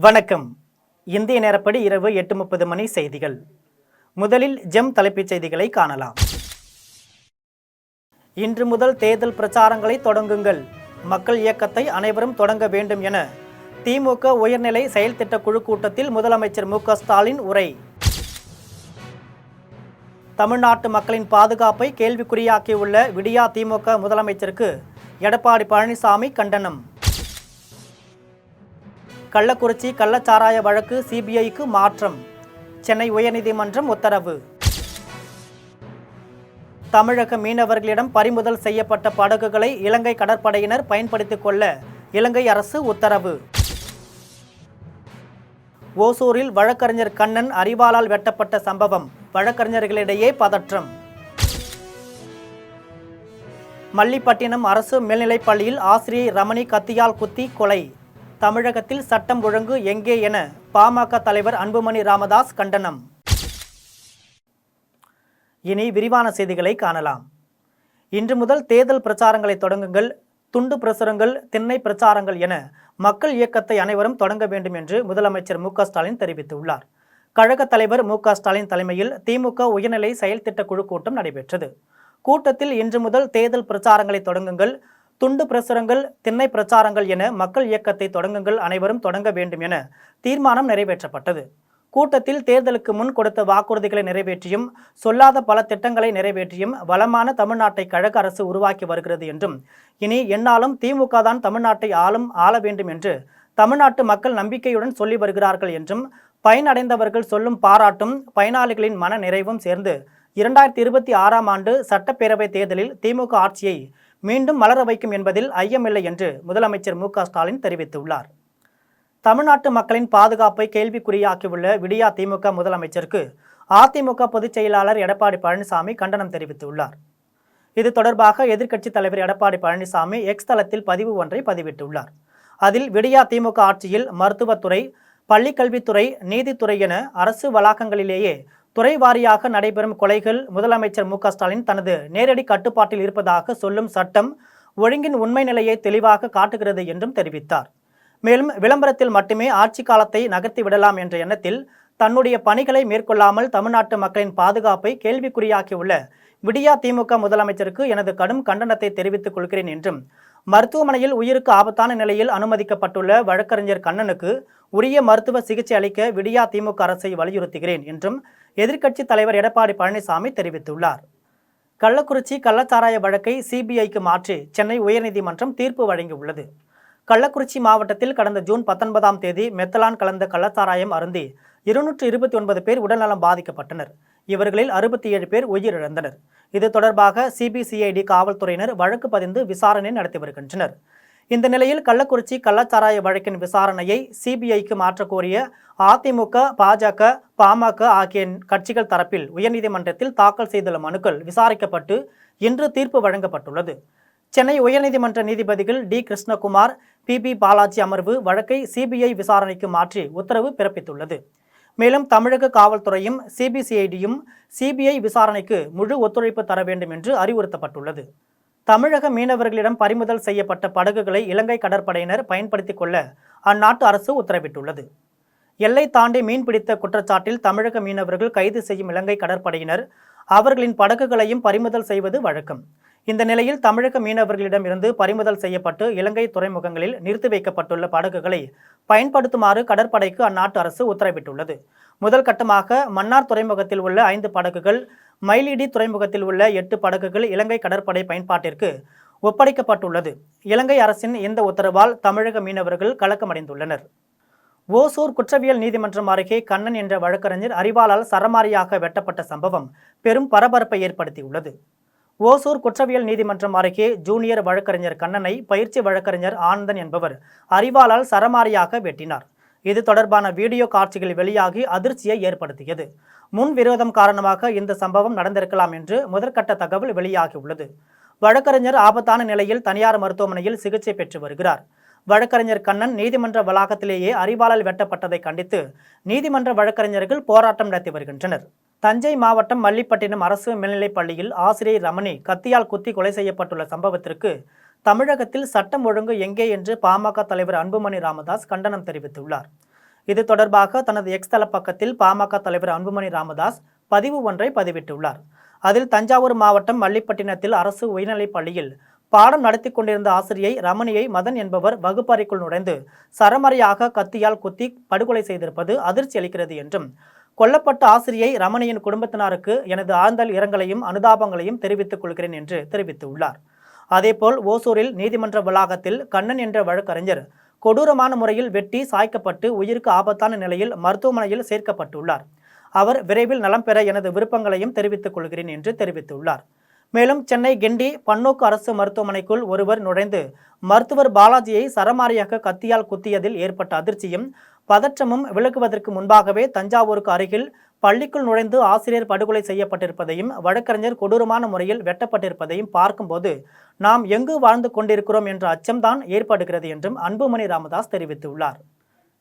வணக்கம். இந்திய நேரப்படி இரவு 8:30 மணி செய்திகள். முதலில் ஜெம் தலைப்புச் செய்திகளை காணலாம். இன்று முதல் தேர்தல் பிரச்சாரங்களை தொடங்குங்கள். மக்கள் இயக்கத்தை அனைவரும் தொடங்க வேண்டும் என திமுக உயர்நிலை செயல் திட்ட குழு கூட்டத்தில் முதலமைச்சர் மு.க. ஸ்டாலின் உரை. தமிழ்நாட்டு மக்களின் பாதுகாப்பை கேள்விக்குறியாக்கியுள்ள விடியா திமுக முதலமைச்சருக்கு எடப்பாடி பழனிசாமி கண்டனம். கள்ளக்குறிச்சி கள்ளச்சாராய வழக்கு சிபிஐக்கு மாற்றம். சென்னை உயர்நீதிமன்றம் உத்தரவு. தமிழக மீனவர்களிடம் பறிமுதல் செய்யப்பட்ட படகுகளை இலங்கை கடற்படையினர் பயன்படுத்திக் கொள்ள இலங்கை அரசு உத்தரவு. ஓசூரில் வழக்கறிஞர் கண்ணன் அரிவாளால் வெட்டப்பட்ட சம்பவம் வழக்கறிஞர்களிடையே பதற்றம். மல்லிப்பட்டினம் அரசு மேல்நிலைப் பள்ளியில் ஆசிரியை ரமணி கத்தியால் குத்தி கொலை. தமிழகத்தில் சட்டம் ஒழுங்கு எங்கே என பாமக தலைவர் அன்புமணி ராமதாஸ் கண்டனம். இனி விரிவான செய்திகளை காணலாம். இன்று முதல் தேர்தல் பிரச்சாரங்களை தொடங்குங்கள். துண்டு பிரசுரங்கள், திண்ணை பிரச்சாரங்கள் என மக்கள் இயக்கத்தை அனைவரும் தொடங்க வேண்டும் என்று முதலமைச்சர் மு.க. ஸ்டாலின் தெரிவித்துள்ளார். கழக தலைவர் மு.க. ஸ்டாலின் தலைமையில் திமுக உயர்நிலை செயல் திட்ட குழு கூட்டம் நடைபெற்றது. கூட்டத்தில் இன்று முதல் தேர்தல் பிரச்சாரங்களை தொடங்குங்கள், துண்டு பிரசுரங்கள், திண்ணை பிரச்சாரங்கள் என மக்கள் இயக்கத்தை தொடங்குங்கள், அனைவரும் தொடங்க வேண்டும் என தீர்மானம் நிறைவேற்றப்பட்டது. கூட்டத்தில் தேர்தலுக்கு முன் கொடுத்த வாக்குறுதிகளை நிறைவேற்றியும் சொல்லாத பல திட்டங்களை நிறைவேற்றியும் வளமான தமிழ்நாட்டை கழக அரசு உருவாக்கி வருகிறது என்றும் இனி எந்நாளும் திமுக தான் தமிழ்நாட்டை ஆள வேண்டும் என்று தமிழ்நாட்டு மக்கள் நம்பிக்கையுடன் சொல்லி வருகிறார்கள் என்றும் பயனடைந்தவர்கள் சொல்லும் பாராட்டும் பயனாளிகளின் மன நிறைவும் சேர்ந்து 2026ஆம் ஆண்டு சட்டப்பேரவை தேர்தலில் திமுக ஆட்சியை மீண்டும் மலர வைக்கும் என்பதில் ஐயமில்லை என்று முதலமைச்சர் மு.க. ஸ்டாலின் தெரிவித்துள்ளார். தமிழ்நாட்டு மக்களின் பாதுகாப்பை கேள்விக்குறியாக்கியுள்ள விடியா திமுக முதலமைச்சருக்கு அதிமுக பொதுச் செயலாளர் எடப்பாடி பழனிசாமி கண்டனம் தெரிவித்துள்ளார். இது தொடர்பாக எதிர்க்கட்சித் தலைவர் எடப்பாடி பழனிசாமி எக்ஸ் தளத்தில் பதிவு ஒன்றை பதிவிட்டுள்ளார். அதில் விடியா திமுக ஆட்சியில் மருத்துவத்துறை, பள்ளிக்கல்வித்துறை, நீதித்துறை என அரசு வளாகங்களிலேயே துறை வாரியாக நடைபெறும் கொலைகள் முதலமைச்சர் மு.க. ஸ்டாலின் தனது நேரடி கட்டுப்பாட்டில் இருப்பதாக சொல்லும் சட்டம் ஒழுங்கின் உண்மை நிலையை தெளிவாக காட்டுகிறது என்றும் தெரிவித்தார். மேலும் விளம்பரத்தில் மட்டுமே ஆட்சி காலத்தை நகர்த்தி விடலாம் என்ற எண்ணத்தில் தன்னுடைய பணிகளை மேற்கொள்ளாமல் தமிழ்நாட்டு மக்களின் பாதுகாப்பை கேள்விக்குறியாக்கியுள்ள விடியா திமுக முதலமைச்சருக்கு எனது கடும் கண்டனத்தை தெரிவித்துக் கொள்கிறேன் என்றும் மருத்துவமனையில் உயிருக்கு ஆபத்தான நிலையில் அனுமதிக்கப்பட்டுள்ள வழக்கறிஞர் கண்ணனுக்கு உரிய மருத்துவ சிகிச்சை அளிக்க விடியா திமுக அரசை வலியுறுத்துகிறேன் என்றும் எதிர்க்கட்சித் தலைவர் எடப்பாடி பழனிசாமி தெரிவித்துள்ளார். கள்ளக்குறிச்சி கள்ளச்சாராய வழக்கை சிபிஐக்கு மாற்றி சென்னை உயர்நீதிமன்றம் தீர்ப்பு வழங்கியுள்ளது. கள்ளக்குறிச்சி மாவட்டத்தில் கடந்த ஜூன் 19ஆம் தேதி மெத்தலான் கலந்த கள்ளச்சாராயம் அருந்தி 229 பேர் உடல்நலம் பாதிக்கப்பட்டனர். இவர்களில் 67 பேர் உயிரிழந்தனர். இது தொடர்பாக சிபிசிஐடி காவல்துறையினர் வழக்கு பதிந்து விசாரணை நடத்தி வருகின்றனர். இந்த நிலையில் கள்ளக்குறிச்சி கள்ளச்சாராய வழக்கின் விசாரணையை சிபிஐக்கு மாற்றக் கோரிய அதிமுக, பாஜக, பாமக ஆகிய கட்சிகள் தரப்பில் உயர்நீதிமன்றத்தில் தாக்கல் செய்துள்ள மனுக்கள் விசாரிக்கப்பட்டு இன்று தீர்ப்பு வழங்கப்பட்டுள்ளது. சென்னை உயர்நீதிமன்ற நீதிபதிகள் டி. கிருஷ்ணகுமார், பி. பாலாஜி அமர்வு வழக்கை சிபிஐ விசாரணைக்கு மாற்றி உத்தரவு பிறப்பித்துள்ளது. மேலும் தமிழக காவல்துறையும் சிபிசிஐடியும் சிபிஐ விசாரணைக்கு முழு ஒத்துழைப்பு தர வேண்டும் என்று அறிவுறுத்தப்பட்டுள்ளது. தமிழக மீனவர்களிடம் பறிமுதல் செய்யப்பட்ட படகுகளை இலங்கை கடற்படையினர் பயன்படுத்திக் கொள்ள அந்நாட்டு அரசு உத்தரவிட்டுள்ளது. எல்லை தாண்டி மீன்பிடித்த குற்றச்சாட்டில் தமிழக மீனவர்கள் கைது செய்யும் இலங்கை கடற்படையினர் அவர்களின் படகுகளையும் பறிமுதல் செய்வது வழக்கம். இந்த நிலையில் தமிழக மீனவர்களிடம் இருந்து பறிமுதல் செய்யப்பட்டு இலங்கை துறைமுகங்களில் நிறுத்தி வைக்கப்பட்டுள்ள படகுகளை பயன்படுத்துமாறு கடற்படைக்கு அந்நாட்டு அரசு உத்தரவிட்டுள்ளது. முதல் கட்டமாக மன்னார் துறைமுகத்தில் உள்ள 5 படகுகள், மயிலிடி துறைமுகத்தில் உள்ள 8 படகுகள் இலங்கை கடற்படை பயன்பாட்டிற்கு ஒப்படைக்கப்பட்டுள்ளது. இலங்கை அரசின் இந்த உத்தரவால் தமிழக மீனவர்கள் கலக்கமடைந்துள்ளனர். ஓசூர் குற்றவியல் நீதிமன்றம் அருகே கண்ணன் என்ற வழக்கறிஞர் அரிவாளால் சரமாரியாக வெட்டப்பட்ட சம்பவம் பெரும் பரபரப்பை ஏற்படுத்தியுள்ளது. ஓசூர் குற்றவியல் நீதிமன்றம் அருகே ஜூனியர் வழக்கறிஞர் கண்ணனை பயிற்சி வழக்கறிஞர் ஆனந்தன் என்பவர் அரிவாளால் சரமாரியாக வெட்டினார். இது தொடர்பான வீடியோ காட்சிகள் வெளியாகி அதிர்ச்சியை ஏற்படுத்தியது. முன் விரோதம் காரணமாக இந்த சம்பவம் நடந்திருக்கலாம் என்று முதற்கட்ட தகவல் வெளியாகியுள்ளது. வழக்கறிஞர் ஆபத்தான நிலையில் தனியார் மருத்துவமனையில் சிகிச்சை பெற்று வருகிறார். வழக்கறிஞர் கண்ணன் நீதிமன்ற வளாகத்திலேயே அரிவாளால் வெட்டப்பட்டதை கண்டித்து நீதிமன்ற வழக்கறிஞர்கள் போராட்டம் நடத்தி வருகின்றனர். தஞ்சை மாவட்டம் மல்லிப்பட்டினம் அரசு மேல்நிலைப் பள்ளியில் ஆசிரியை ரமணி கத்தியால் குத்தி கொலை செய்யப்பட்டுள்ள சம்பவத்திற்கு தமிழகத்தில் சட்டம் ஒழுங்கு எங்கே என்று பாமக தலைவர் அன்புமணி ராமதாஸ் கண்டனம் தெரிவித்துள்ளார். இது தொடர்பாக தனது எக்ஸ் தள பக்கத்தில் பாமக தலைவர் அன்புமணி ராமதாஸ் பதிவு ஒன்றை பதிவிட்டுள்ளார். அதில் தஞ்சாவூர் மாவட்டம் மல்லிப்பட்டினத்தில் அரசு உயர்நிலைப் பள்ளியில் பாடம் நடத்தி கொண்டிருந்த ஆசிரியை ரமணியை மதன் என்பவர் வகுப்பறைக்குள் நுழைந்து சரமாரியாக கத்தியால் குத்தி படுகொலை செய்திருப்பது அதிர்ச்சி அளிக்கிறது என்றும், கொல்லப்பட்ட ஆசிரியை ரமணியின் குடும்பத்தினருக்கு எனது ஆழ்ந்த இரங்கலையும் அனுதாபங்களையும் தெரிவித்துக் கொள்கிறேன் என்று தெரிவித்துள்ளார். அதேபோல் ஓசூரில் நீதிமன்ற வளாகத்தில் கண்ணன் என்ற வழக்கறிஞர் கொடூரமான முறையில் வெட்டி சாய்க்கப்பட்டு உயிருக்கு ஆபத்தான நிலையில் மருத்துவமனையில் சேர்க்கப்பட்டுள்ளார். அவர் விரைவில் நலம் பெற எனது விருப்பங்களையும் தெரிவித்துக் கொள்கிறேன் என்று தெரிவித்துள்ளார். மேலும் சென்னை கிண்டி பன்னோக்கு அரசு மருத்துவமனைக்குள் ஒருவர் நுழைந்து மருத்துவர் பாலாஜியை சரமாரியாக கத்தியால் குத்தியதில் ஏற்பட்ட அதிர்ச்சியும் பதற்றமும் விலகுவதற்கு முன்பாகவே தஞ்சாவூருக்கு அருகில் பள்ளிக்குள் நுழைந்து ஆசிரியர் படுகொலை செய்யப்பட்டிருப்பதையும் வழக்கறிஞர் கொடூரமான முறையில் வெட்டப்பட்டிருப்பதையும் பார்க்கும்போது நாம் எங்கு வாழ்ந்து கொண்டிருக்கிறோம் என்ற அச்சம்தான் ஏற்படுகிறது என்றும் அன்புமணி ராமதாஸ் தெரிவித்துள்ளார்.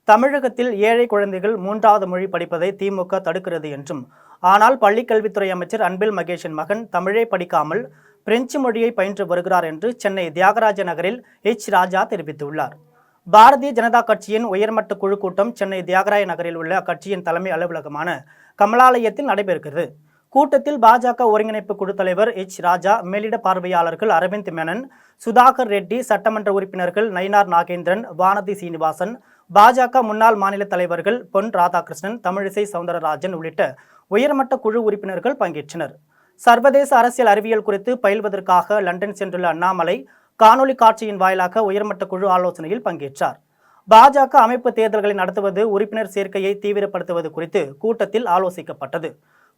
தமிழகத்தில் ஏழை குழந்தைகள் 3வது மொழி படிப்பதை திமுக தடுக்கிறது என்றும், ஆனால் பள்ளிக்கல்வித்துறை அமைச்சர் அன்பில் மகேஷின் மகன் தமிழே படிக்காமல் பிரெஞ்சு மொழியை பயின்று வருகிறார் என்று சென்னை தியாகராஜ நகரில் ராஜா தெரிவித்துள்ளார். பாரதிய ஜனதா கட்சியின் உயர்மட்ட குழு கூட்டம் சென்னை தியாகராய நகரில் உள்ள அக்கட்சியின் தலைமை அலுவலகமான கமலாலயத்தில் நடைபெறுகிறது. கூட்டத்தில் பாஜக ஒருங்கிணைப்பு குழு தலைவர் ராஜா, மேலிட பார்வையாளர்கள் அரவிந்த் மேனன், சுதாகர் ரெட்டி, சட்டமன்ற உறுப்பினர்கள் நயினார் நாகேந்திரன், வானதி சீனிவாசன், பாஜக முன்னாள் மாநில தலைவர்கள் பொன் ராதாகிருஷ்ணன், தமிழிசை சவுந்தரராஜன் உள்ளிட்ட உயர்மட்ட குழு உறுப்பினர்கள் பங்கேற்றனர். சர்வதேச அரசியல் அறிவியல் குறித்து பயில்வதற்காக லண்டன் சென்றுள்ள அண்ணாமலை காணொலி காட்சியின் வாயிலாக உயர்மட்ட குழு ஆலோசனையில் பங்கேற்றார். பாஜக அமைப்பு தேர்தல்களை நடத்துவது, உறுப்பினர் சேர்க்கையை தீவிரப்படுத்துவது குறித்து கூட்டத்தில் ஆலோசிக்கப்பட்டது.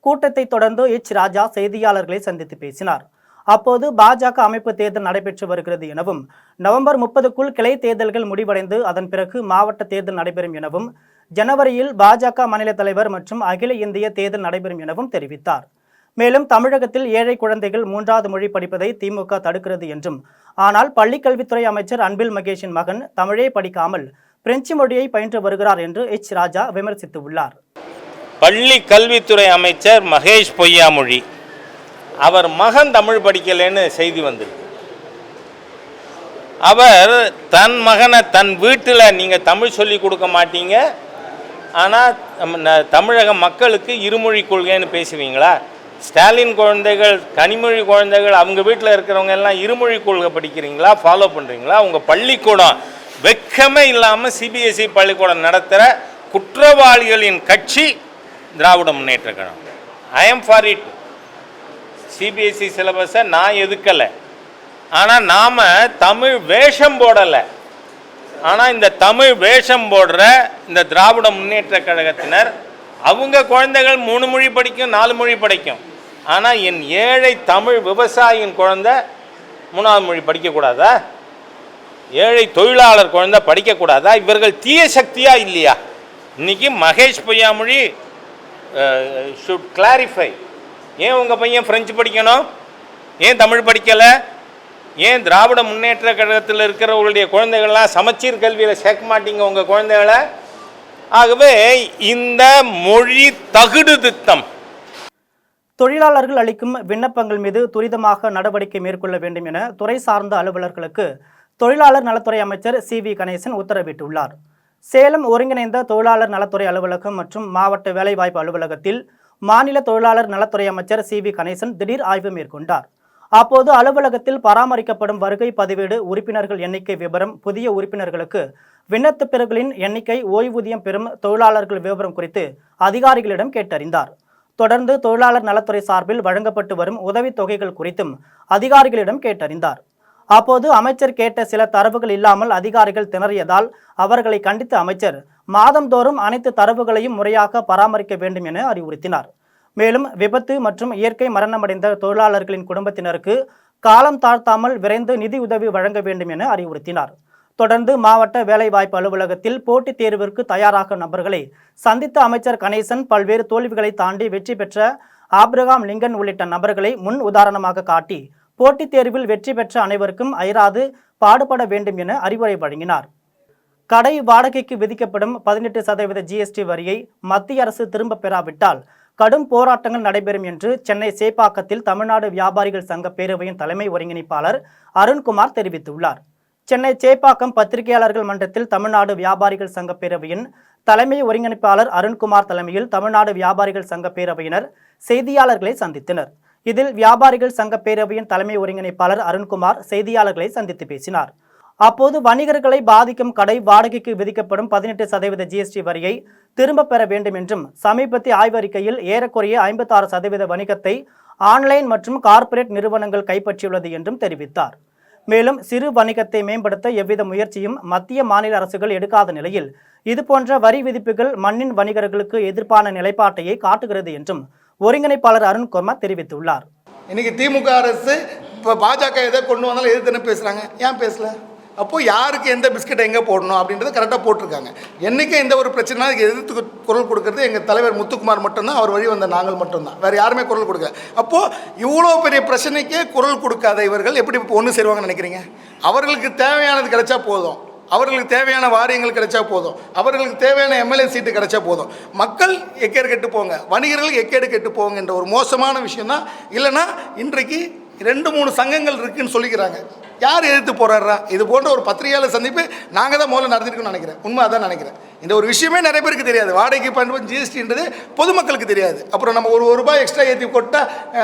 கூட்டத்தை தொடர்ந்து ராஜா செய்தியாளர்களை சந்தித்து பேசினார். அப்போது பாஜக அமைப்பு தேர்தல் நடைபெற்று வருகிறது எனவும், நவம்பர் 30க்குள் கிளை தேர்தல்கள் முடிவடைந்து அதன் பிறகு மாவட்ட தேர்தல் நடைபெறும் எனவும், ஜனவரியில் பாஜக மாநில தலைவர் மற்றும் அகில இந்திய தேர்தல் நடைபெறும் எனவும் தெரிவித்தார். மேலும் தமிழகத்தில் ஏழை குழந்தைகள் 3வது மொழி படிப்பதை திமுக தடுக்கிறது என்றும், ஆனால் பள்ளிக்கல்வித்துறை அமைச்சர் அன்பில் மகேஷின் மகன் தமிழே படிக்காமல் பிரெஞ்சு மொழியை பயின்று வருகிறார் என்று ராஜா விமர்சித்துள்ளார். பள்ளி கல்வித்துறை அமைச்சர் மகேஷ் பொய்யாமொழி, அவர் மகன் தமிழ் படிக்கலைன்னு செய்தி வந்திருக்கு. அவர் தன் மகனை தன் வீட்டில் நீங்கள் தமிழ் சொல்லி கொடுக்க மாட்டீங்க, ஆனால் தமிழக மக்களுக்கு இருமொழி கொள்கைன்னு பேசுவீங்களா? ஸ்டாலின் குழந்தைகள், கனிமொழி குழந்தைகள், அவங்க வீட்டில் இருக்கிறவங்க எல்லாம் இருமொழி கொள்கை படிக்கிறீங்களா, ஃபாலோ பண்ணுறீங்களா? உங்கள் பள்ளிக்கூடம் வெக்கமே இல்லாமல் சிபிஎஸ்இ பள்ளிக்கூடம் நடத்துகிற குற்றவாளிகளின் கட்சி Dravida Munnetra Kazhagam. I am for it. CBSE சிலபஸை நான் எதுக்கலை, ஆனால் நாம் தமிழ் வேஷம் போடலை. ஆனால் இந்த தமிழ் வேஷம் போடுற இந்த திராவிட முன்னேற்ற கழகத்தினர் அவங்க குழந்தைகள் 3 மொழி படிக்கும், 4 மொழி படிக்கும். ஆனால் என் ஏழை தமிழ் விவசாயியின் குழந்தை 3வது மொழி படிக்கக்கூடாதா? ஏழை தொழிலாளர் குழந்தை படிக்கக்கூடாதா? இவர்கள் தீய சக்தியா இல்லையா? இன்னைக்கு மகேஷ் பொய்யாமொழி ஷுட் கிளாரிஃபை. ஏன் உங்கள் பையன் பிரெஞ்சு படிக்கணும்? ஏன் தமிழ் படிக்கலை? ஏன் திராவிட முன்னேற்ற கழகத்தில் இருக்கிறவர்களுடைய குழந்தைகள்லாம் சமச்சீர் கல்வியில் சேர்க்க மாட்டீங்க உங்கள் குழந்தைகளை? ஆகவே இந்த மொழி தகுடு திட்டம். தொழிலாளர்கள் அளிக்கும் விண்ணப்பங்கள் மீது துரிதமாக நடவடிக்கை மேற்கொள்ள வேண்டும் என துறை சார்ந்த அலுவலர்களுக்கு தொழிலாளர் நலத்துறை அமைச்சர் சி.வி. கணேசன் உத்தரவிட்டுள்ளார். சேலம் ஒருங்கிணைந்த தொழிலாளர் நலத்துறை அலுவலகம் மற்றும் மாவட்ட வேலைவாய்ப்பு அலுவலகத்தில் மாநில தொழிலாளர் நலத்துறை அமைச்சர் சி.வி. கணேசன் திடீர் ஆய்வு மேற்கொண்டார். அப்போது அலுவலகத்தில் பராமரிக்கப்படும் வருகை பதிவேடு, உறுப்பினர்கள் எண்ணிக்கை விவரம், புதிய உறுப்பினர்களுக்கு விண்ணப்பப்பெறுகளின் எண்ணிக்கை, ஓய்வூதியம் பெறும் தொழிலாளர்கள் விவரம் குறித்து அதிகாரிகளிடம் கேட்டறிந்தார். தொடர்ந்து தொழிலாளர் நலத்துறை சார்பில் வழங்கப்பட்டு வரும் உதவித் தொகைகள் குறித்தும் அதிகாரிகளிடம் கேட்டறிந்தார். அப்போது அமைச்சர் கேட்ட சில தரவுகள் இல்லாமல் அதிகாரிகள் திணறியதால் அவர்களை கண்டித்த அமைச்சர் மாதந்தோறும் அனைத்து தரவுகளையும் முறையாக பராமரிக்க வேண்டும் என அறிவுறுத்தினார். மேலும் விபத்து மற்றும் இயற்கை மரணமடைந்த தொழிலாளர்களின் குடும்பத்தினருக்கு காலம் தாழ்த்தாமல் விரைந்து நிதி உதவி வழங்க வேண்டும் என அறிவுறுத்தினார். தொடர்ந்து மாவட்ட வேலைவாய்ப்பு அலுவலகத்தில் போட்டித் தேர்விற்கு தயாராக நபர்களை சந்தித்த அமைச்சர் கணேசன் பல்வேறு தோல்விகளை தாண்டி வெற்றி பெற்ற ஆப்ரகாம் லிங்கன் உள்ளிட்ட நபர்களை முன் உதாரணமாக காட்டி போட்டித் தேர்வில் வெற்றி பெற்ற அனைவருக்கும் அயராது பாடுபட வேண்டும் என அறிவுரை வழங்கினார். கடை வாடகைக்கு விதிக்கப்படும் 18% ஜிஎஸ்டி வரியை மத்திய அரசு திரும்ப பெறாவிட்டால் கடும் போராட்டங்கள் நடைபெறும் என்று சென்னை சேப்பாக்கத்தில் தமிழ்நாடு வியாபாரிகள் சங்க பேரவையின் தலைமை ஒருங்கிணைப்பாளர் அருண்குமார் தெரிவித்துள்ளார். சென்னை சேப்பாக்கம் பத்திரிகையாளர்கள் மன்றத்தில் தமிழ்நாடு வியாபாரிகள் சங்க பேரவையின் தலைமை ஒருங்கிணைப்பாளர் அருண்குமார் தலைமையில் தமிழ்நாடு வியாபாரிகள் சங்க பேரவையினர் செய்தியாளர்களை சந்தித்தனர். இதில் வியாபாரிகள் சங்க பேரவையின் தலைமை ஒருங்கிணைப்பாளர் அருண்குமார் செய்தியாளர்களை சந்தித்து பேசினார். அப்போது வணிகர்களை பாதிக்கும் கடை வாடகைக்கு விதிக்கப்படும் 18% GST வரியை திரும்ப பெற வேண்டும் என்றும், சமீபத்திய ஆய்வறிக்கையில் ஏறக்குறைய 56% வணிகத்தை ஆன்லைன் மற்றும் கார்ப்பரேட் நிறுவனங்கள் கைப்பற்றியுள்ளது என்றும் தெரிவித்தார். மேலும் சிறு வணிகத்தை மேம்படுத்த எவ்வித முயற்சியும் மத்திய மாநில அரசுகள் எடுக்காத நிலையில் இதுபோன்ற வரி விதிப்புகள் மண்ணின் வணிகர்களுக்கு எதிர்ப்பான நிலைப்பாட்டையை காட்டுகிறது என்றும் ஒருங்கிணைப்பாளர் அருண்குமார் தெரிவித்துள்ளார். இன்னைக்கு திமுக அரசு இப்போ பாஜக எதை கொண்டு வந்தாலும் எதிர்த்து பேசுகிறாங்க. ஏன் பேசல? அப்போது யாருக்கு எந்த பிஸ்கெட்டை எங்கே போடணும் அப்படின்றத கரெக்டாக போட்டிருக்காங்க. என்றைக்கும் எந்த ஒரு பிரச்சனை அதுக்கு எதிர்த்து குரல் கொடுக்கறது எங்கள் தலைவர் முத்துக்குமார் மட்டும்தான். அவர் வழி வந்த நாங்கள் மட்டும்தான், வேறு யாருமே குரல் கொடுக்கல. அப்போது இவ்வளோ பெரிய பிரச்சனைக்கே குரல் கொடுக்காத இவர்கள் எப்படி இப்போ ஒன்று சேருவாங்கன்னு நினைக்கிறீங்க? அவர்களுக்கு தேவையானது கிடைச்சா போதும், அவர்களுக்கு தேவையான வாரியங்கள் கிடைச்சா போதும், அவர்களுக்கு தேவையான எம்எல்ஏ சீட்டு கிடைச்சா போதும். மக்கள் எக்கேடு கெட்டு போங்க, வணிகர்கள் எக்கேடு கெட்டு போங்க என்ற ஒரு மோசமான விஷயம் தான். இல்லைன்னா இன்றைக்கு 2-3 சங்கங்கள் இருக்குன்னு சொல்லிக்கிறாங்க. யார் எதிர்த்து போராடுறா? இது போன்ற ஒரு பத்திரிகையாளர் சந்திப்பு நாங்கள் தான் முதல்ல நடத்திருக்கோம்னு நினைக்கிறேன். உண்மை அதான் நினைக்கிறேன். இந்த ஒரு விஷயமே நிறைய பேருக்கு தெரியாது. வாடகைக்கு பயன்படும் GSTன்றது பொதுமக்களுக்கு தெரியாது. அப்புறம் நம்ம ஒரு ரூபாய் எக்ஸ்ட்ரா ஏற்றி கொட்டா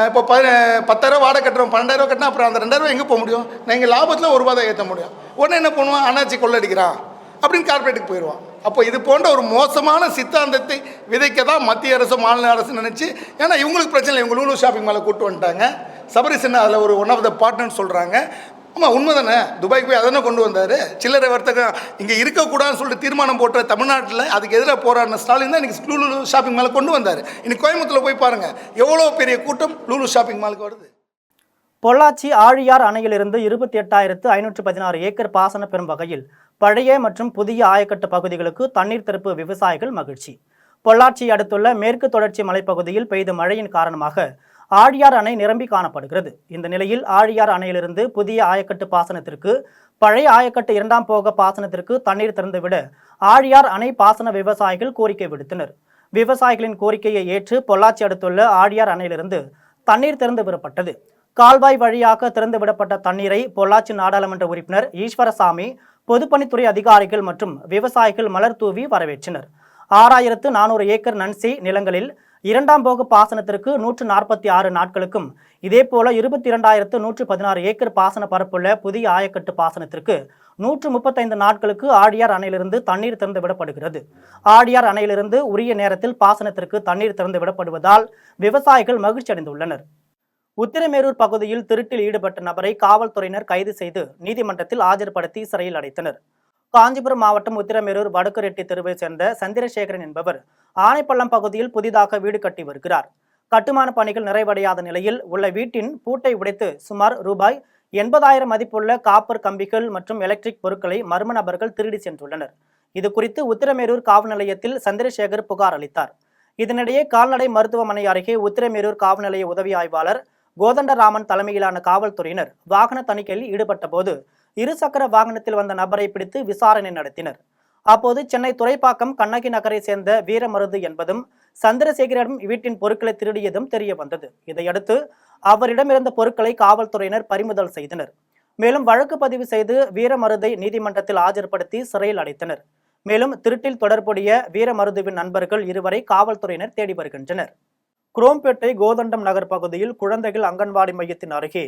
இப்போ 10,000 வாடகை கட்டுறோம், 12,000 கட்டினா அப்புறம் அந்த 2,000 எங்கே போக முடியும்? நீங்கள் லாபத்தில் 1 ரூபா தான் ஏற்ற முடியும். உடனே என்ன பண்ணுவான்? அண்ணாச்சி கொள்ளடிக்கிறான் அப்படின்னு கார்பரேட்டுக்கு போயிடுவான். அப்போ இது போன்ற ஒரு மோசமான சித்தாந்தத்தை விதைக்க தான் மத்திய அரசு மாநில அரசு நினச்சி, ஏன்னா இவங்களுக்கு பிரச்சனை இல்லை, இவங்க லூலு ஷாப்பிங் மேலே கூட்டு வந்துட்டாங்க. சபரி சின்ன அதில் ஒரு ஒன் ஆஃப் த பார்ட்னர்னு சொல்கிறாங்க. ஆமாம், உண்மை தானே. துபாய்க்கு போய் அதனை கொண்டு வந்தார். சில்லறை வர்த்தகம் இங்கே இருக்கக்கூடாதுன்னு சொல்லிட்டு தீர்மானம் போட்ட தமிழ்நாட்டில் அதுக்கு எதிராக போராடின ஸ்டாலின் தான் இன்றைக்கி லூலு ஷாப்பிங் மேலே கொண்டு வந்தார். இன்னைக்கு கோயம்புத்தூரில் போய் பாருங்கள் எவ்வளோ பெரிய கூட்டம் லூலு ஷாப்பிங் மாலுக்கு வருது. பொள்ளாச்சி ஆழியார் அணையிலிருந்து 28,516 ஏக்கர் பாசன பெறும் வகையில் பழைய மற்றும் புதிய ஆயக்கட்டு பகுதிகளுக்கு தண்ணீர் திறப்பு விவசாயிகள் மகிழ்ச்சி. பொள்ளாச்சி அடுத்துள்ள மேற்கு தொடர்ச்சி மலைப்பகுதியில் பெய்த மழையின் காரணமாக ஆழியார் அணை நிரம்பி காணப்படுகிறது. இந்த நிலையில் ஆழியார் அணையிலிருந்து புதிய ஆயக்கட்டு பாசனத்திற்கு பழைய ஆயக்கட்டு 2ஆம் போக பாசனத்திற்கு தண்ணீர் திறந்துவிட ஆழியார் அணை பாசன விவசாயிகள் கோரிக்கை விடுத்தனர். விவசாயிகளின் கோரிக்கையை ஏற்று பொள்ளாச்சி அடுத்துள்ள ஆழியார் அணையிலிருந்து தண்ணீர் திறந்து விடப்பட்டது. கால்வாய் வழியாக திறந்துவிடப்பட்ட தண்ணீரை பொள்ளாச்சி நாடாளுமன்ற உறுப்பினர் ஈஸ்வரசாமி, பொதுப்பணித்துறை அதிகாரிகள் மற்றும் விவசாயிகள் மலர் தூவி வரவேற்றனர். 6,400 ஏக்கர் நன்சி நிலங்களில் 2ஆம் போக பாசனத்திற்கு 146 நாட்களுக்கும், இதேபோல 22,116 ஏக்கர் பாசன பரப்புள்ள புதிய ஆயக்கட்டு பாசனத்திற்கு 135 நாட்களுக்கு ஆழியார் அணையிலிருந்து தண்ணீர் திறந்து விடப்படுகிறது. ஆழியார் அணையிலிருந்து உரிய நேரத்தில் பாசனத்திற்கு தண்ணீர் திறந்து விடப்படுவதால் விவசாயிகள் மகிழ்ச்சி அடைந்துள்ளனர். உத்திரமேரூர் பகுதியில் திருட்டில் ஈடுபட்ட நபரை காவல்துறையினர் கைது செய்து நீதிமன்றத்தில் ஆஜர்படுத்தி சிறையில் அடைத்தனர். காஞ்சிபுரம் மாவட்டம் உத்திரமேரூர் வடக்கு ரெட்டி தெருவை சேர்ந்த சந்திரசேகரன் என்பவர் ஆனைப்பள்ளம் பகுதியில் புதிதாக வீடு கட்டி வருகிறார். கட்டுமான பணிகள் நிறைவடையாத நிலையில் உள்ள வீட்டின் பூட்டை உடைத்து சுமார் ரூபாய் 80,000 மதிப்புள்ள காப்பர் கம்பிகள் மற்றும் எலக்ட்ரிக் பொருட்களை மர்ம நபர்கள் திருடி சென்றுள்ளனர். இது குறித்து உத்திரமேரூர் காவல் நிலையத்தில் சந்திரசேகர் புகார் அளித்தார். இதனிடையே கால்நடை மருத்துவமனை அருகே உத்திரமேரூர் காவல் நிலைய உதவி ஆய்வாளர் கோதண்டராமன் தலைமையிலான காவல்துறையினர் வாகன தணிக்கையில் ஈடுபட்ட போது 2 சக்கர வாகனத்தில் வந்த நபரை பிடித்து விசாரணை நடத்தினர். அப்போது சென்னை துறைப்பாக்கம் கண்ணகி நகரை சேர்ந்த வீரமருது என்பதும் சந்திரசேகரிடம் வீட்டின் பொருட்களை திருடியதும் தெரிய வந்தது. இதையடுத்து அவரிடமிருந்த பொருட்களை காவல்துறையினர் பறிமுதல் செய்தனர். மேலும் வழக்கு பதிவு செய்து வீரமருதை நீதிமன்றத்தில் ஆஜர்படுத்தி சிறையில் அடைத்தனர். மேலும் திருட்டில் தொடர்புடைய வீரமருதுவின் நண்பர்கள் 2 காவல்துறையினர் தேடி வருகின்றனர். குரோம்பேட்டை கோதண்டம் நகர் பகுதியில் குழந்தைகள் அங்கன்வாடி மையத்தின் அருகே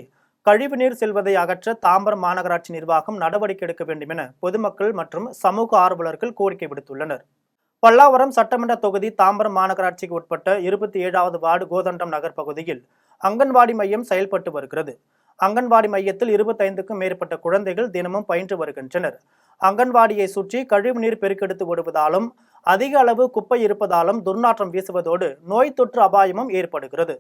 கழிவுநீர் செல்வதை அகற்ற தாம்பரம் மாநகராட்சி நிர்வாகம் நடவடிக்கை எடுக்க வேண்டும் என பொதுமக்கள் மற்றும் சமூக ஆர்வலர்கள் கோரிக்கை விடுத்துள்ளனர். பல்லாவரம் சட்டமன்ற தொகுதி தாம்பரம் மாநகராட்சிக்கு உட்பட்ட 27வது வார்டு கோதண்டம் நகர் பகுதியில் அங்கன்வாடி மையம் செயல்பட்டு வருகிறது. அங்கன்வாடி மையத்தில் 25க்கும் மேற்பட்ட குழந்தைகள் தினமும் பயின்று வருகின்றனர். அங்கன்வாடியை சுற்றி கழிவுநீர் பெருக்கெடுத்து ஓடுவதாலும் அதிக அளவு குப்பை இருப்பதாலும் துர்நாற்றம் வீசுவதோடு நோய் தொற்று அபாயமும் ஏற்படுகிறது.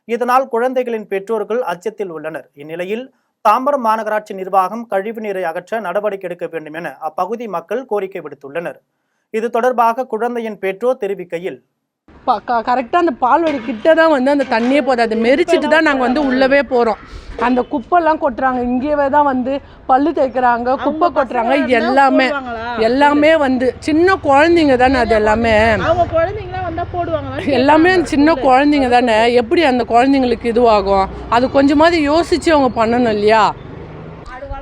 இதனால் குழந்தைகளின் பெற்றோர்கள் அச்சத்தில் உள்ளனர். இந்நிலையில் தாம்பரம் மாநகராட்சி நிர்வாகம் கழிவுநீரை அகற்ற நடவடிக்கை எடுக்க வேண்டும் என அப்பகுதி மக்கள் கோரிக்கை விடுத்துள்ளனர். இது தொடர்பாக குழந்தையின் பெற்றோர் தெரிவிக்கையில், கரெக்டாக அந்த பால்வாடி கிட்ட தான் வந்து அந்த தண்ணியே போகுது. அதை மெரிச்சிட்டு தான் நாங்கள் வந்து உள்ளவே போகிறோம். அந்த குப்பைலாம் கொட்டுறாங்க, இங்கேயே தான் வந்து பல்லு தேய்க்கிறாங்க, குப்பை கொட்டுறாங்க. எல்லாமே வந்து சின்ன குழந்தைங்க தானே, அது எல்லாமே சின்ன குழந்தைங்க தானே. எப்படி அந்த குழந்தைங்களுக்கு இதுவாகும்? அது கொஞ்சமாவது யோசிச்சு அவங்க பண்ணணும் இல்லையா?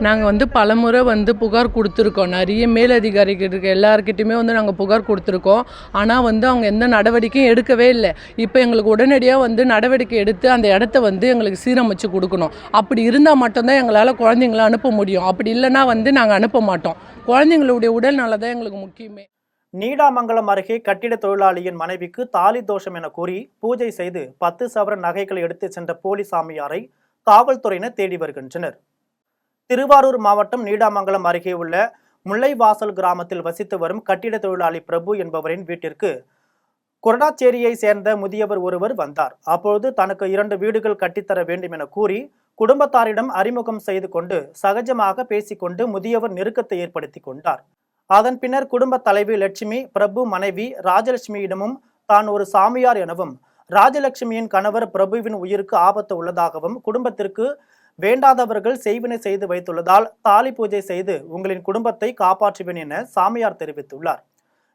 நாங்கள் வந்து பலமுறை வந்து புகார் கொடுத்துருக்கோம். நிறைய மேலதிகாரிகள் இருக்க எல்லாருக்கிட்டையுமே வந்து நாங்கள் புகார் கொடுத்துருக்கோம். ஆனால் வந்து அவங்க எந்த நடவடிக்கையும் எடுக்கவே இல்லை. இப்போ எங்களுக்கு உடனடியாக வந்து நடவடிக்கை எடுத்து அந்த இடத்த வந்து எங்களுக்கு சீரமைச்சு கொடுக்கணும். அப்படி இருந்தால் மட்டும்தான் எங்களால் குழந்தைங்கள அனுப்ப முடியும். அப்படி இல்லைன்னா வந்து நாங்கள் அனுப்ப மாட்டோம். குழந்தைங்களுடைய உடல் நலம் எங்களுக்கு முக்கியமே. நீடாமங்கலம் அருகே கட்டிட தொழிலாளியின் மனைவிக்கு தாலி தோஷம் என கூறி பூஜை செய்து 10 சவரன் நகைகளை எடுத்து சென்ற போலி சாமியாரை காவல்துறையினர் தேடி வருகின்றனர். திருவாரூர் மாவட்டம் நீடாமங்கலம் அருகே உள்ள முல்லைவாசல் கிராமத்தில் வசித்து வரும் கட்டிட தொழிலாளி பிரபு என்பவரின் வீட்டிற்கு கொரடாச்சேரியை சேர்ந்த முதியவர் ஒருவர் வந்தார். அப்பொழுது தனக்கு 2 வீடுகள் கட்டித்தர வேண்டும் என கூறி குடும்பத்தாரிடம் அறிமுகம் செய்து கொண்டு சகஜமாக பேசிக்கொண்டு முதியவர் நெருக்கத்தை ஏற்படுத்தி கொண்டார். அதன் பின்னர் குடும்ப தலைவி லட்சுமி பிரபு மனைவி ராஜலட்சுமியிடமும் தான் ஒரு சாமியார் எனவும் ராஜலட்சுமியின் கணவர் பிரபுவின் உயிருக்கு ஆபத்து உள்ளதாகவும் குடும்பத்திற்கு வேண்டாதவர்கள் செய்வினை செய்து வைத்துள்ளதால் தாலி பூஜை செய்து உங்களின் குடும்பத்தை காப்பாற்றுவேன் என சாமியார் தெரிவித்துள்ளார்.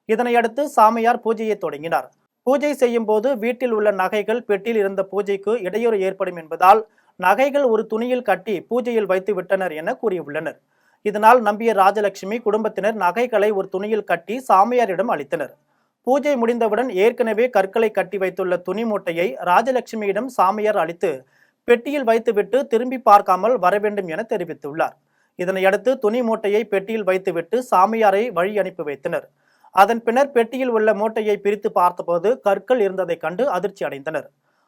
இதனையடுத்து சாமியார் பூஜையை தொடங்கினார். பூஜை செய்யும் போது வீட்டில் உள்ள நகைகள் பெட்டியில் இருந்த பூஜைக்கு இடையூறு ஏற்படும் என்பதால் நகைகள் ஒரு துணியில் கட்டி பூஜையில் வைத்து விட்டனர் என கூறியுள்ளனர். இதனால் நம்பிய ராஜலட்சுமி குடும்பத்தினர் நகைகளை ஒரு துணியில் கட்டி சாமியாரிடம் அளித்தனர். பூஜை முடிந்தவுடன் ஏற்கனவே கற்களை கட்டி வைத்துள்ள துணி மூட்டையை ராஜலட்சுமியிடம் சாமியார் அளித்து பெட்டியில் வைத்துவிட்டு திரும்பி பார்க்காமல் வர வேண்டும் என தெரிவித்துள்ளார். இதனையடுத்து துணி மூட்டையை பெட்டியில் வைத்துவிட்டு சாமியாரை வழி அனுப்பி வைத்தனர். அதன் பின்னர் பெட்டியில் உள்ள மூட்டையை பிரித்து பார்த்தபோது கற்கள் இருந்ததை கண்டு அதிர்ச்சி அடைந்தனர்.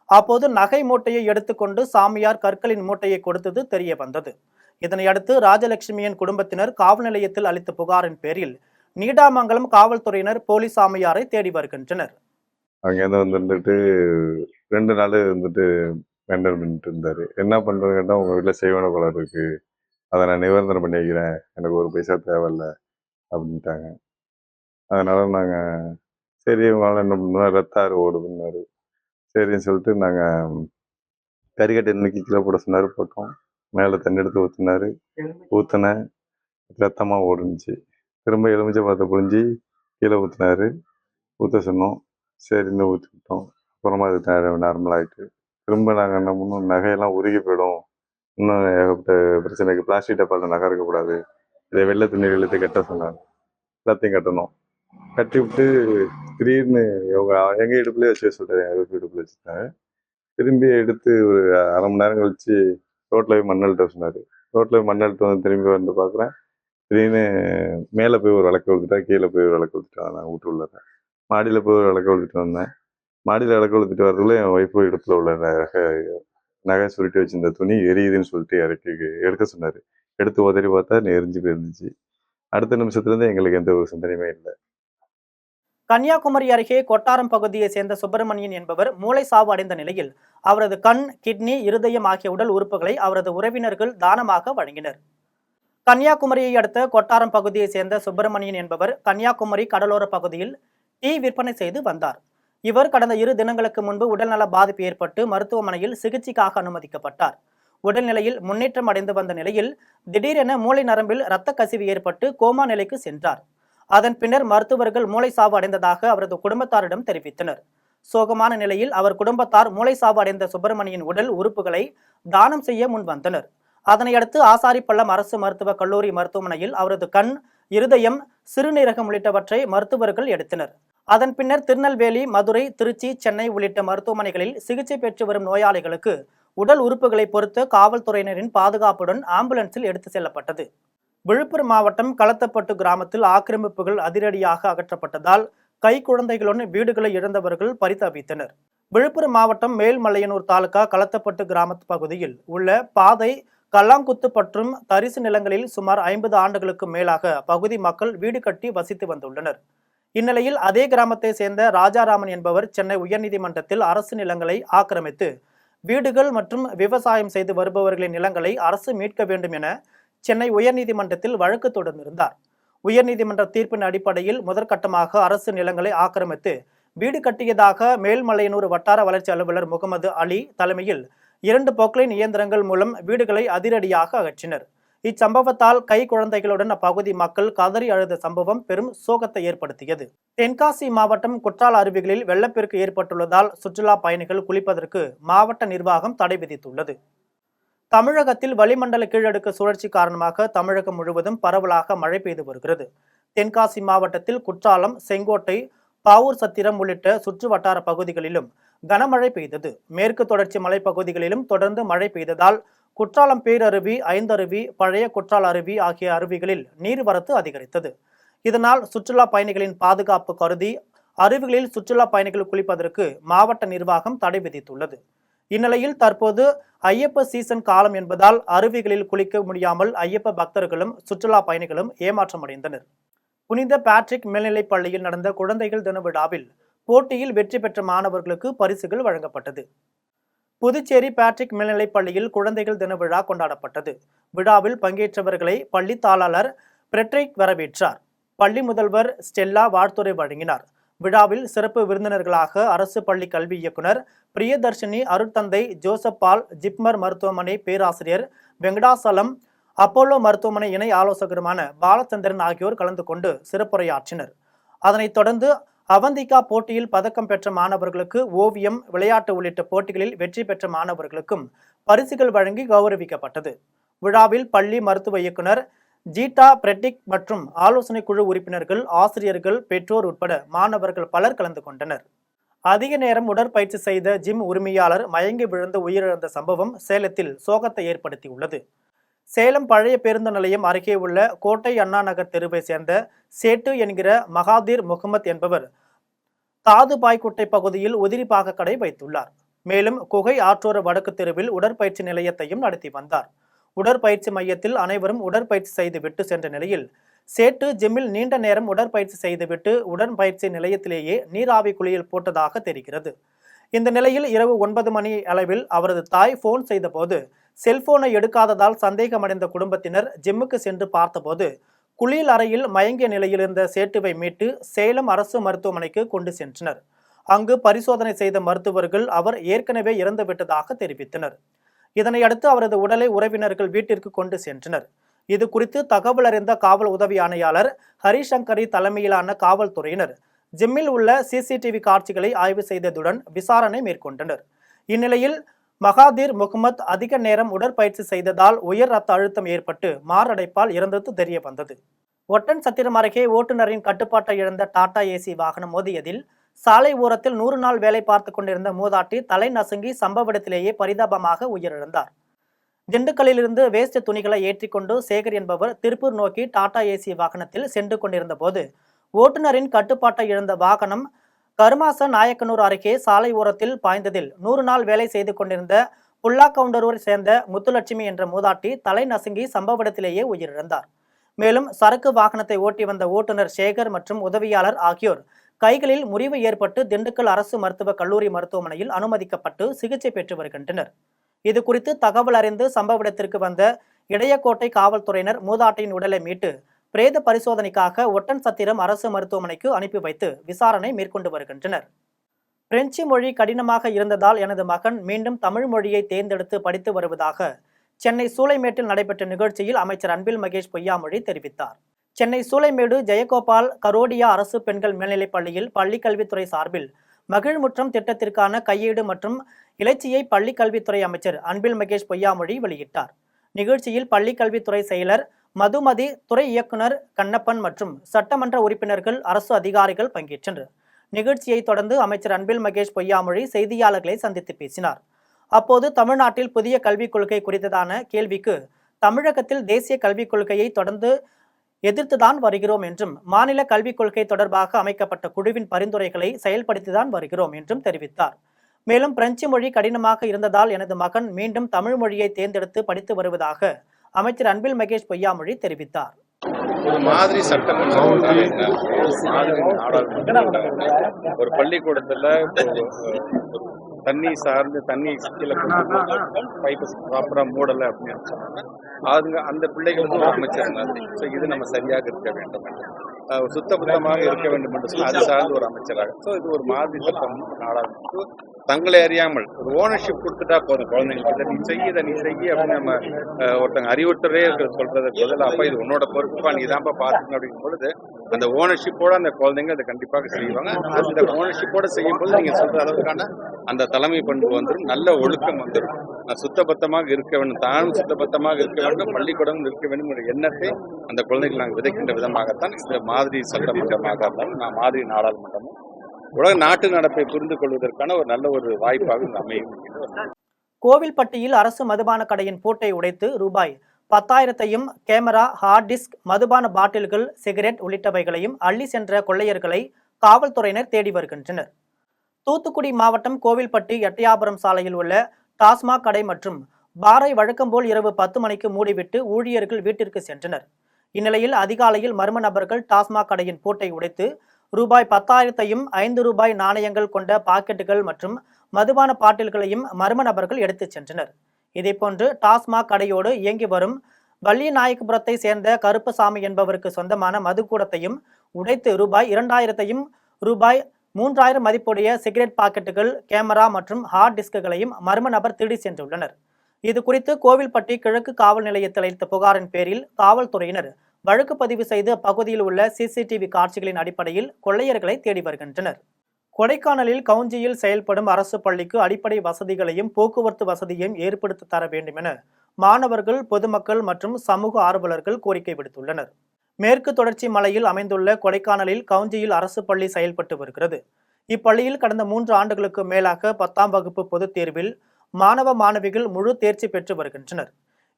அப்போது நகை மூட்டையை எடுத்துக்கொண்டு சாமியார் கற்களின் மூட்டையை கொடுத்தது தெரிய வந்தது. இதனையடுத்து ராஜலட்சுமியின் குடும்பத்தினர் காவல் நிலையத்தில் அளித்த புகாரின் பேரில் நீடாமங்கலம் காவல்துறையினர் போலி சாமியாரை தேடி வருகின்றனர். அங்கேருந்து வந்துட்டு 2 நாள் வந்துட்டு மெயின்டைன் பண்ணிட்டு இருந்தாரு. என்ன பண்ணுறது கேட்டால் உங்கள் வீட்டில் செய்வன போல இருக்கு, அதை நான் நிபந்தனை பண்ணி வைக்கிறேன், எனக்கு ஒரு பைசா தேவையில்லை அப்படின்ட்டாங்க. அதனால் நாங்கள் சரி இவங்களால என்ன பண்ணுவோம், ரத்தாறு ஓடுதுன்னாரு. சரின்னு சொல்லிட்டு நாங்கள் கறிக்கட்டை இன்னைக்கு கீழே போட சொன்னார், போட்டோம். மேலே தண்ணி எடுத்து ஊற்றினேன், ரத்தமாக ஓடுனுச்சு. திரும்ப எலுமிச்சை பழத்தை புழிஞ்சி கீழே ஊற்றினாரு, ஊற்ற சொன்னோம். சரின்னு ஊற்றி விட்டோம். அப்புறமா அது நார்மலாகிட்டு திரும்ப நாங்கள் என்ன பண்ணோம், நகையெல்லாம் உருகி போயிடும், இன்னும் ஏகப்பட்ட பிரச்சனைக்கு பிளாஸ்டிக் டப்பாவில் நகை இருக்கக்கூடாது, இதை வெள்ளை துணி இழுத்து கட்ட சொன்னாங்க. எல்லாத்தையும் கட்டணும். கட்டி விட்டு திடீர்னு எங்கள் இடுப்புலேயே வச்சு சொல்லிட்டாரு, எங்கள் இடுப்பில் வச்சுட்டாங்க. திரும்பி எடுத்து ஒரு அரை மணி நேரம் கழிச்சு ரோட்டில் போய் மண்ணல்ட்ட சொன்னார். ரோட்டில் போய் மண்ணல்ட்டு வந்து திரும்பி வந்து பார்க்குறேன், திடீர்னு மேலே போய் ஒரு விளக்கு கொளுத்துட்டா, கீழே போய் ஒரு விளக்கு கொளுத்துட்டா. நான் வீட்டு உள்ள மாடியில் போய் ஒரு விளக்கு கொளுத்துட்டு வந்தேன். மாடியில் விளக்கு கொளுத்துட்டு வரதுக்குள்ள என் ஒய்ஃபு இடுப்பில் உள்ள நகை சுருட்டி வச்சிருந்த துணி எரியுதுன்னு சொல்லிட்டு எடுக்க சொன்னார். எடுத்து உதறி பார்த்தா எரிஞ்சு போயிருந்துச்சு. அடுத்த நிமிஷத்துலேருந்து எங்களுக்கு எந்த ஒரு சிந்தனையுமே இல்லை. கன்னியாகுமரி அருகே கொட்டாரம் பகுதியை சேர்ந்த சுப்பிரமணியன் என்பவர் மூளை சாவு அடைந்த நிலையில் அவரது கண், கிட்னி, இருதயம் ஆகிய உடல் உறுப்புகளை அவரது உறவினர்கள் தானமாக வழங்கினர். கன்னியாகுமரியை அடுத்த கொட்டாரம் பகுதியை சேர்ந்த சுப்பிரமணியன் என்பவர் கன்னியாகுமரி கடலோர பகுதியில் டீ விற்பனை செய்து வந்தார். இவர் கடந்த 2 தினங்களுக்கு முன்பு உடல்நல பாதிப்பு ஏற்பட்டு மருத்துவமனையில் சிகிச்சைக்காக அனுமதிக்கப்பட்டார். உடல்நிலையில் முன்னேற்றம் அடைந்து வந்த நிலையில் திடீரென மூளை நரம்பில் இரத்த கசிவு ஏற்பட்டு கோமா நிலைக்கு சென்றார். அதன் பின்னர் மருத்துவர்கள் மூளை சாவு அடைந்ததாக அவரது குடும்பத்தாரிடம் தெரிவித்தனர். சோகமான நிலையில் அவர் குடும்பத்தார் மூளை சாவு அடைந்த சுப்பிரமணியின் உடல் உறுப்புகளை தானம் செய்ய முன் வந்தனர். அதனையடுத்து ஆசாரிப்பள்ளம் அரசு மருத்துவக் கல்லூரி மருத்துவமனையில் அவரது கண், இருதயம், சிறுநீரகம் உள்ளிட்டவற்றை மருத்துவர்கள் எடுத்தனர். அதன் பின்னர் திருநெல்வேலி, மதுரை, திருச்சி, சென்னை உள்ளிட்ட மருத்துவமனைகளில் சிகிச்சை பெற்று வரும் நோயாளிகளுக்கு உடல் உறுப்புகளை பொறுத்த காவல்துறையினரின் பாதுகாப்புடன் ஆம்புலன்ஸில் எடுத்து செல்லப்பட்டது. விழுப்புரம் மாவட்டம் களத்தப்பட்டு கிராமத்தில் ஆக்கிரமிப்புகள் அதிரடியாக அகற்றப்பட்டதால் கைக்குழந்தைகளுடன் வீடுகளை இழந்தவர்கள் பரிதவித்தனர். விழுப்புரம் மாவட்டம் மேல்மலையனூர் தாலுகா களத்தப்பட்டு கிராம பகுதியில் உள்ள பாதை, கல்லாங்குத்து மற்றும் தரிசு நிலங்களில் சுமார் 50 ஆண்டுகளுக்கு மேலாக பகுதி மக்கள் வீடு கட்டி வசித்து வந்துள்ளனர். இந்நிலையில் அதே கிராமத்தை சேர்ந்த ராஜாராமன் என்பவர் சென்னை உயர்நீதிமன்றத்தில் அரசு நிலங்களை ஆக்கிரமித்து வீடுகள் மற்றும் விவசாயம் செய்து வருபவர்களின் நிலங்களை அரசு மீட்க வேண்டும் என சென்னை உயர்நீதிமன்றத்தில் வழக்கு தொடர்ந்திருந்தார். உயர்நீதிமன்ற தீர்ப்பின் அடிப்படையில் முதற்கட்டமாக அரசு நிலங்களை ஆக்கிரமித்து வீடு கட்டியதாக மேல்மலையனூர் வட்டார வளர்ச்சி அலுவலர் முகமது அலி தலைமையில் 2 பொக்லைன் இயந்திரங்கள் மூலம் வீடுகளை அதிரடியாக அகற்றினர். இச்சம்பவத்தால் கை குழந்தைகளுடன் அப்பகுதி மக்கள் கதறி அழுத சம்பவம் பெரும் சோகத்தை ஏற்படுத்தியது. தென்காசி மாவட்டம் குற்றால அருவிகளில் வெள்ளப்பெருக்கு ஏற்பட்டுள்ளதால் சுற்றுலா பயணிகள் குளிப்பதற்கு மாவட்ட நிர்வாகம் தடை விதித்துள்ளது. தமிழகத்தில் வளிமண்டல கீழடுக்கு சுழற்சி காரணமாக தமிழகம் முழுவதும் பரவலாக மழை பெய்து வருகிறது. தென்காசி மாவட்டத்தில் குற்றாலம், செங்கோட்டை, பாவூர் சத்திரம் உள்ளிட்ட சுற்று வட்டார பகுதிகளிலும் கனமழை பெய்தது. மேற்கு தொடர்ச்சி மலைப்பகுதிகளிலும் தொடர்ந்து மழை பெய்ததால் குற்றாலம் பேரருவி, ஐந்தருவி, பழைய குற்றால அருவி ஆகிய அருவிகளில் நீர்வரத்து அதிகரித்தது. இதனால் சுற்றுலா பயணிகளின் பாதுகாப்பு கருதி அருவிகளில் சுற்றுலா பயணிகள் குளிப்பதற்கு மாவட்ட நிர்வாகம் தடை விதித்துள்ளது. இந்நிலையில் தற்போது ஐயப்ப சீசன் காலம் என்பதால் அருவிகளில் குளிக்க முடியாமல் ஐயப்ப பக்தர்களும் சுற்றுலா பயணிகளும் ஏமாற்றமடைந்தனர். புனித பேட்ரிக் மேல்நிலைப் பள்ளியில் நடந்த குழந்தைகள் தின விழாவில் போட்டியில் வெற்றி பெற்ற மாணவர்களுக்கு பரிசுகள் வழங்கப்பட்டது. புதுச்சேரி பேட்ரிக் மேல்நிலைப் பள்ளியில் குழந்தைகள் தின விழா கொண்டாடப்பட்டது. விழாவில் பங்கேற்றவர்களை பள்ளி தாளாளர் பிரெட்ரிக் வரவேற்றார். பள்ளி முதல்வர் ஸ்டெல்லா வாழ்த்துரை வழங்கினார். விழாவில் சிறப்பு விருந்தினர்களாக அரசு பள்ளி கல்வி இயக்குனர் பிரியதர்ஷினி, அருட்தந்தை ஜோசப் பால், ஜிப்மர் மருத்துவமனை பேராசிரியர் வெங்கடாசலம், அப்போலோ மருத்துவமனை இணை ஆலோசகருமான பாலச்சந்திரன் ஆகியோர் கலந்து கொண்டு சிறப்புரையாற்றினர். அதனைத் தொடர்ந்து அவந்திகா போட்டியில் பதக்கம் பெற்ற மாணவர்களுக்கு ஓவியம், விளையாட்டு உள்ளிட்ட போட்டிகளில் வெற்றி பெற்ற மாணவர்களுக்கும் பரிசுகள் வழங்கி கௌரவிக்கப்பட்டது. விழாவில் பள்ளி மருத்துவ இயக்குனர் ஜீட்டா பிரெட்டிக் மற்றும் ஆலோசனை குழு உறுப்பினர்கள், ஆசிரியர்கள், பெற்றோர் உட்பட மாணவர்கள் பலர் கலந்து கொண்டனர். அதிக நேரம் உடற்பயிற்சி செய்த ஜிம் உரிமையாளர் மயங்கி விழுந்து உயிரிழந்த சம்பவம் சேலத்தில் சோகத்தை ஏற்படுத்தியுள்ளது. சேலம் பழைய பேருந்து நிலையம் அருகே உள்ள கோட்டை அண்ணா நகர் தெருவை சேர்ந்த சேட்டு என்கிற மகாதீர் முகமது என்பவர் தாதுபாய்குட்டை பகுதியில் உதிரிபாக கடை வைத்துள்ளார். மேலும் குகை ஆற்றோர வடக்கு தெருவில் உடற்பயிற்சி நிலையத்தையும் நடத்தி வந்தார். உடற்பயிற்சி மையத்தில் அனைவரும் உடற்பயிற்சி செய்துவிட்டு சென்ற நிலையில் சேட்டு ஜிம்மில் நீண்ட நேரம் உடற்பயிற்சி செய்துவிட்டு உடற்பயிற்சி நிலையத்திலேயே நீராவி குளியல் போட்டதாக தெரிகிறது. இந்த நிலையில் இரவு 9 மணி அளவில் அவரது தாய் போன் செய்த போது செல்போனை எடுக்காததால் சந்தேகமடைந்த குடும்பத்தினர் ஜிம்முக்கு சென்று பார்த்தபோது குளியல் அறையில் மயங்கிய நிலையில் இருந்த சேட்டுவை மீட்டு சேலம் அரசு மருத்துவமனைக்கு கொண்டு சென்றனர். அங்கு பரிசோதனை செய்த மருத்துவர்கள் அவர் ஏற்கனவே இறந்துவிட்டதாக தெரிவித்தனர். இதனையடுத்து அவரது உடலை உறவினர்கள் வீட்டிற்கு கொண்டு சென்றனர். இது குறித்து தகவல் அறிந்த காவல் உதவி ஆணையாளர் ஹரிசங்கரி தலைமையிலான காவல்துறையினர் ஜிம்மில் உள்ள சிசிடிவி காட்சிகளை ஆய்வு செய்ததுடன் விசாரணை மேற்கொண்டனர். இந்நிலையில் மகாதீர் முகமது அதிக நேரம் உடற்பயிற்சி செய்ததால் உயர் ரத்த அழுத்தம் ஏற்பட்டு மாரடைப்பால் இறந்தது தெரிய வந்தது. ஒட்டன் சத்திரம் அருகே ஓட்டுநரின் கட்டுப்பாட்டை இழந்த டாடா ஏசி வாகனம் மோதியதில் சாலை ஓரத்தில் 100 நாள் வேலை பார்த்து கொண்டிருந்த மூதாட்டி தலை நசுங்கி சம்பவ இடத்திலேயே பரிதாபமாக உயிரிழந்தார். திண்டுக்கல்லிலிருந்து வேஸ்ட் துணிகளை ஏற்றிக்கொண்டு சேகர் என்பவர் திருப்பூர் நோக்கி டாடா ஏசி வாகனத்தில் சென்று கொண்டிருந்த போது ஓட்டுநரின் கட்டுப்பாட்டை இழந்த வாகனம் கருமாச நாயக்கனூர் அருகே சாலை ஓரத்தில் பாய்ந்ததில் 100 நாள் வேலை செய்து கொண்டிருந்த புல்லாக்கவுண்டரூரை சேர்ந்த முத்துலட்சுமி என்ற மூதாட்டி தலை நசுங்கி சம்பவ இடத்திலேயே உயிரிழந்தார். மேலும் சரக்கு வாகனத்தை ஓட்டி வந்த ஓட்டுநர் சேகர் மற்றும் உதவியாளர் ஆகியோர் கைகளில் முறிவு ஏற்பட்டு திண்டுக்கல் அரசு மருத்துவக் கல்லூரி மருத்துவமனையில் அனுமதிக்கப்பட்டு சிகிச்சை பெற்று வருகின்றனர். இது குறித்து தகவல் அறிந்து சம்பவ இடத்திற்கு வந்த இடையக்கோட்டை காவல்துறையினர் மூதாட்டியின் உடலை மீட்டு பிரேத பரிசோதனைக்காக ஒட்டன் சத்திரம் அரசு மருத்துவமனைக்கு அனுப்பி வைத்து விசாரணை மேற்கொண்டு வருகின்றனர். பிரெஞ்சு மொழி கடினமாக இருந்ததால் எனது மகன் மீண்டும் தமிழ் மொழியை தேர்ந்தெடுத்து படித்து வருவதாக சென்னை சூளைமேட்டில் நடைபெற்ற நிகழ்ச்சியில் அமைச்சர் அன்பில் மகேஷ் பொய்யாமொழி தெரிவித்தார். சென்னை சூளைமேடு ஜெயகோபால் கரோடியா அரசு பெண்கள் மேல்நிலைப் பள்ளியில் பள்ளிக்கல்வித்துறை சார்பில் மகிழ்முற்றம் திட்டத்திற்கான கையேடு மற்றும் இலச்சியை பள்ளிக்கல்வித்துறை அமைச்சர் அன்பில் மகேஷ் பொய்யாமொழி வெளியிட்டார். நிகழ்ச்சியில் பள்ளிக்கல்வித்துறை செயலர் மதுமதி, துறை இயக்குனர் கண்ணப்பன் மற்றும் சட்டமன்ற உறுப்பினர்கள், அரசு அதிகாரிகள் பங்கேற்றனர். நிகழ்ச்சியை தொடர்ந்து அமைச்சர் அன்பில் மகேஷ் பொய்யாமொழி செய்தியாளர்களை சந்தித்து பேசினார். அப்போது தமிழ்நாட்டில் புதிய கல்விக் கொள்கை குறித்ததான கேள்விக்கு தமிழகத்தில் தேசிய கல்விக் கொள்கையை தொடர்ந்து எதிர்த்துதான் வருகிறோம் என்றும் மாநில கல்விக் கொள்கை தொடர்பாக அமைக்கப்பட்ட குழுவின் பரிந்துரைகளை செயல்படுத்திதான் வருகிறோம் என்றும் தெரிவித்தார். மேலும் பிரெஞ்சு மொழி கடினமாக இருந்ததால் எனது மகன் மீண்டும் தமிழ் மொழியை தேர்ந்தெடுத்து படித்து வருவதாக அமைச்சர் அன்பில் மகேஷ் பொய்யாமொழி தெரிவித்தார். ஒரு மாதிரி சட்டமன்றம் ஒரு பள்ளிக்கூடத்துல தண்ணி சார்ந்து தண்ணி கீழே பைப்பு ப்ராப்பரா மூடலை அப்படின்னு சொன்னாங்க. அதுங்க அந்த பிள்ளைகளுக்கு ஒரு அமைச்சர் மாதிரி. ஸோ இது நம்ம சரியாக இருக்க வேண்டும், சுத்தபத்தமாக இருக்க வேண்டும் என்று சொல்லி அது சார்ந்த ஒரு அமைச்சராக. ஸோ இது ஒரு மாதிரி சட்டம் நாடாளுமன்ற தங்களை அறியாமல் ஒரு ஓனர்ஷிப் கொடுத்துட்டா போதும் குழந்தைங்களுக்கு. நீ செய்ய அப்படின்னு நம்ம ஒருத்தங்க அறிவுறுத்தவே சொல்றது பதில், அப்பா இது உன்னோட பொறுப்புப்பா, நீ தான்ப்பா பார்த்துக்கணும் அப்படிங்கும் பொழுது அந்த ஓனர்ஷிப்போட அந்த குழந்தைங்க அதை கண்டிப்பாக செய்வாங்க. அந்த ஓனர்ஷிப்போட செய்யும் போது நீங்க சொல்ற அளவுக்கான அந்த தலைமை பண்பு வந்துடும், நல்ல ஒழுக்கம் வந்துடும். நான் சுத்தபத்தமாக இருக்க வேண்டும், தானும் சுத்தபத்தமாக இருக்க வேண்டும், பள்ளிக்கூடம் இருக்க வேண்டும் என்ற எண்ணத்தை அந்த குழந்தைகள் நாங்கள் விதைக்கின்ற விதமாகத்தான் இந்த மாதிரி சட்டமன்றமாக இருந்தாலும் நான் மாதிரி நாடாளுமன்றமும் உலக நாட்டு நடப்பை புரிந்து கொள்வதற்கான ஒரு நல்ல ஒரு வாய்ப்பாக அமையும். கோவில்பட்டியில் அரசு மதுபான கடையின் பூட்டை உடைத்து ரூபாய் 10,000ஐயும் கேமரா, ஹார்ட் டிஸ்க், மதுபான பாட்டில்கள், சிகரெட் உள்ளிட்டவைகளையும் அள்ளி சென்ற கொள்ளையர்களை காவல்துறையினர் தேடி வருகின்றனர். தூத்துக்குடி மாவட்டம் கோவில்பட்டி எட்டயாபுரம் சாலையில் உள்ள டாஸ்மாக் கடை மற்றும் பாரை வழக்கம்போல் இரவு 10 மணிக்கு மூடிவிட்டு ஊழியர்கள் வீட்டிற்கு சென்றனர். இந்நிலையில் அதிகாலையில் மர்ம நபர்கள் டாஸ்மாக் கடையின் பூட்டை உடைத்து ரூபாய் 10,000ஐயும் 5 ரூபாய் நாணயங்கள் கொண்ட பாக்கெட்டுகள் மற்றும் மதுபான பாட்டில்களையும் மர்ம நபர்கள் எடுத்துச் சென்றனர். இதேபோன்று டாஸ்மாக் கடையோடு இயங்கி வரும் வள்ளிநாயக்கபுரத்தை சேர்ந்த கருப்பசாமி என்பவருக்கு சொந்தமான மதுக்கூடத்தையும் உடைத்து ரூபாய் 2,000ஐயும் ரூபாய் 3,000 மதிப்புடைய சிகரெட் பாக்கெட்டுகள், கேமரா மற்றும் ஹார்ட் டிஸ்குகளையும் மர்ம நபர் திருடி சென்றுள்ளனர். இது குறித்து கோவில்பட்டி கிழக்கு காவல் நிலையத்தில் அளித்த புகாரின் பேரில் காவல்துறையினர் வழக்கு பதிவு செய்து அப்பகுதியில் உள்ள சிசிடிவி காட்சிகளின் அடிப்படையில் கொள்ளையர்களை தேடி வருகின்றனர். கொடைக்கானலில் கவுஞ்சியில் செயல்படும் அரசு பள்ளிக்கு அடிப்படை வசதிகளையும் போக்குவரத்து வசதியையும் ஏற்படுத்தி தர வேண்டும் என மாணவர்கள், பொதுமக்கள் மற்றும் சமூக ஆர்வலர்கள் கோரிக்கை விடுத்துள்ளனர். மேற்கு தொடர்ச்சி மலையில் அமைந்துள்ள கொடைக்கானலில் கவுஞ்சியில் அரசு பள்ளி செயல்பட்டு வருகிறது. இப்பள்ளியில் கடந்த 3 ஆண்டுகளுக்கு மேலாக 10ஆம் வகுப்பு பொதுத் தேர்வில் மாணவ மாணவிகள் முழு தேர்ச்சி பெற்று வருகின்றனர்.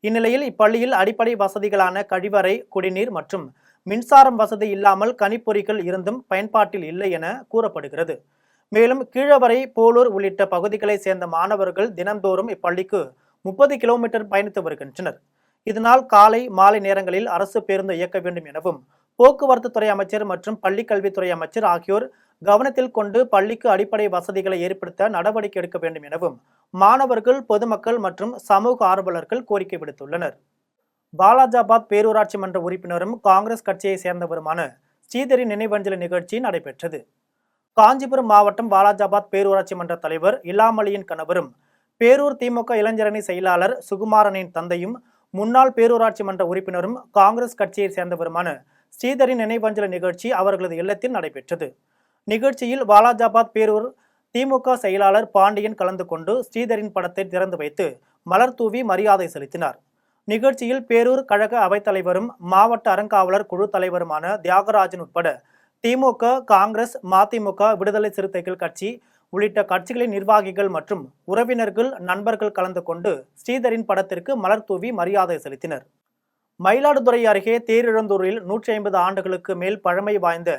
இந்நிலையில் இப்பள்ளியில் அடிப்படை வசதிகளான கழிவறை, குடிநீர் மற்றும் மின்சாரம் வசதி இல்லாமல் கணிப்பொறிகள் இருந்தும் பயன்பாட்டில் இல்லை என கூறப்படுகிறது. மேலும் கீழவரை, போலூர் உள்ளிட்ட பகுதிகளை சேர்ந்த மாணவர்கள் தினந்தோறும் இப்பள்ளிக்கு 30 கிலோமீட்டர் பயணித்து வருகின்றனர். இதனால் காலை, மாலை நேரங்களில் அரசு பேருந்து இயக்க வேண்டும் எனவும் போக்குவரத்து துறை அமைச்சர் மற்றும் பள்ளிக்கல்வித்துறை அமைச்சர் ஆகியோர் கவனத்தில் கொண்டு பள்ளிக்கு அடிப்படை வசதிகளை ஏற்படுத்த நடவடிக்கை எடுக்க வேண்டும் எனவும் மாணவர்கள், பொதுமக்கள் மற்றும் சமூக ஆர்வலர்கள் கோரிக்கை விடுத்துள்ளனர். வாலாஜாபாத் பேரூராட்சி மன்ற உறுப்பினரும் காங்கிரஸ் கட்சியை சேர்ந்தவருமான ஸ்ரீதரி நினைவஞ்சலி நிகழ்ச்சி நடைபெற்றது. காஞ்சிபுரம் மாவட்டம் வாலாஜாபாத் பேரூராட்சி மன்ற தலைவர் இலாமலியின் கணவரும் பேரூர் திமுக இளைஞரணி செயலாளர் சுகுமாரனின் தந்தையும் முன்னாள் பேரூராட்சி மன்ற உறுப்பினரும் காங்கிரஸ் கட்சியை சேர்ந்தவருமான ஸ்ரீதரி நினைவஞ்சலி நிகழ்ச்சி அவர்களது இல்லத்தில் நடைபெற்றது. நிகழ்ச்சியில் வாலாஜாபாத் பேரூர் திமுக செயலாளர் பாண்டியன் கலந்து கொண்டு ஸ்ரீதரின் படத்தை திறந்து வைத்து மலர் தூவி மரியாதை செலுத்தினார். நிகழ்ச்சியில் பேரூர் கழக அவைத்தலைவரும் மாவட்ட அறங்காவலர் குழு தலைவருமான தியாகராஜன் உட்பட திமுக, காங்கிரஸ், மதிமுக, விடுதலை சிறுத்தைகள் கட்சி உள்ளிட்ட கட்சிகளின் நிர்வாகிகள் மற்றும் உறவினர்கள், நண்பர்கள் கலந்து கொண்டு ஸ்ரீதரின் படத்திற்கு மலர் தூவி மரியாதை செலுத்தினர். மயிலாடுதுறை அருகே தேரிழந்தூரில் 150 ஆண்டுகளுக்கு மேல் பழமை வாய்ந்த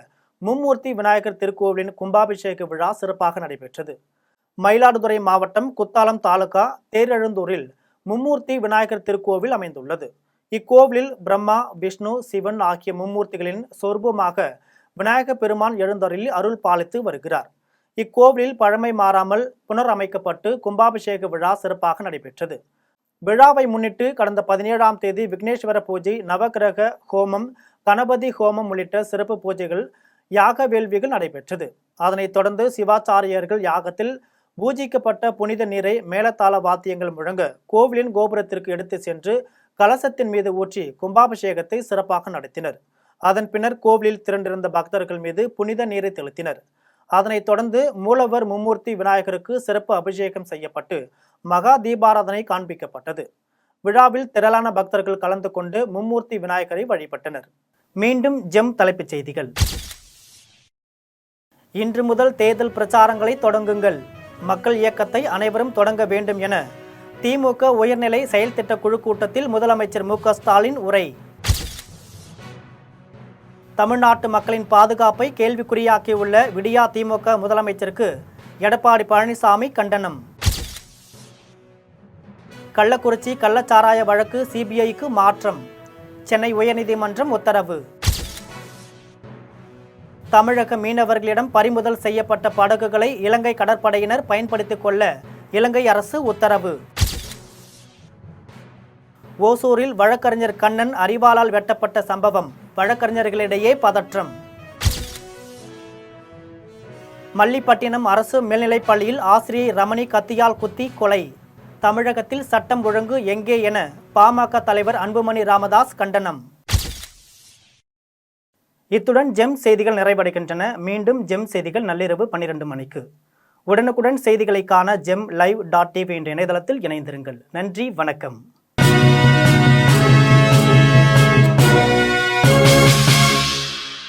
மும்மூர்த்தி விநாயகர் திருக்கோவிலின் கும்பாபிஷேக விழா சிறப்பாக நடைபெற்றது. மயிலாடுதுறை மாவட்டம் குத்தாலம் தாலுகா தேரிழந்தூரில் மும்மூர்த்தி விநாயகர் திருக்கோவில் அமைந்துள்ளது. இக்கோவிலில் பிரம்மா, விஷ்ணு, சிவன் ஆகிய மும்மூர்த்திகளின் சொரூபமாக விநாயகப் பெருமான் எழுந்தருளி அருள் பாலித்து வருகிறார். இக்கோவிலில் பழமை மாறாமல் புனரமைக்கப்பட்டு கும்பாபிஷேக விழா சிறப்பாக நடைபெற்றது. விழாவை முன்னிட்டு கடந்த 17ஆம் தேதி விக்னேஸ்வர பூஜை, நவகிரக ஹோமம், கணபதி ஹோமம் உள்ளிட்ட சிறப்பு பூஜைகள், யாக வேள்விகள் நடைபெற்றது. அதனைத் தொடர்ந்து சிவாச்சாரியர்கள் யாகத்தில் பூஜிக்கப்பட்ட புனித நீரை மேலத்தாள வாத்தியங்கள் முழங்க கோவிலின் கோபுரத்திற்கு எடுத்து சென்று கலசத்தின் மீது ஊற்றி கும்பாபிஷேகத்தை சிறப்பாக நடத்தினர். அதன் பின்னர் கோவிலில் திரண்டிருந்த பக்தர்கள் மீது புனித நீரை தெளித்தனர். அதனைத் தொடர்ந்து மூலவர் மும்மூர்த்தி விநாயகருக்கு சிறப்பு அபிஷேகம் செய்யப்பட்டு மகா தீபாராதனை காண்பிக்கப்பட்டது. விழாவில் திரளான பக்தர்கள் கலந்து கொண்டு மும்மூர்த்தி விநாயகரை வழிபட்டனர். மீண்டும் ஜெம் தலைப்புச் செய்திகள். இன்று முதல் தேர்தல் பிரச்சாரங்களை தொடங்குங்கள். மக்கள் இயக்கத்தை அனைவரும் தொடங்க வேண்டும் என திமுக உயர்நிலை செயல் திட்ட குழு கூட்டத்தில் முதலமைச்சர் மு.க. ஸ்டாலின் உரை. தமிழ்நாட்டு மக்களின் பாதுகாப்பை கேள்விக்குறியாக்கியுள்ள விடியா திமுக முதலமைச்சருக்கு எடப்பாடி பழனிசாமி கண்டனம். கள்ளக்குறிச்சி கள்ளச்சாராய வழக்கு சிபிஐக்கு மாற்றம். சென்னை உயர்நீதிமன்றம் உத்தரவு. தமிழக மீனவர்களிடம் பறிமுதல் செய்யப்பட்ட படகுகளை இலங்கை கடற்படையினர் பயன்படுத்திக் கொள்ள இலங்கை அரசு உத்தரவு. ஓசூரில் வழக்கறிஞர் கண்ணன் அரிவாளால் வெட்டப்பட்ட சம்பவம், வழக்கறிஞர்களிடையே பதற்றம். மல்லிப்பட்டினம் அரசு மேல்நிலைப் பள்ளியில் ஆசிரியை ரமணி கத்தியால் குத்தி கொலை. தமிழகத்தில் சட்டம் ஒழுங்கு எங்கே என பாமக தலைவர் அன்புமணி ராமதாஸ் கண்டனம். இத்துடன் ஜெம் செய்திகள் நிறைவடைகின்றன. மீண்டும் ஜெம் செய்திகள் நள்ளிரவு 12 மணிக்கு. உடனுக்குடன் செய்திகளை காண GemLive.tv என்ற இணையதளத்தில் இணைந்திருங்கள். நன்றி, வணக்கம்.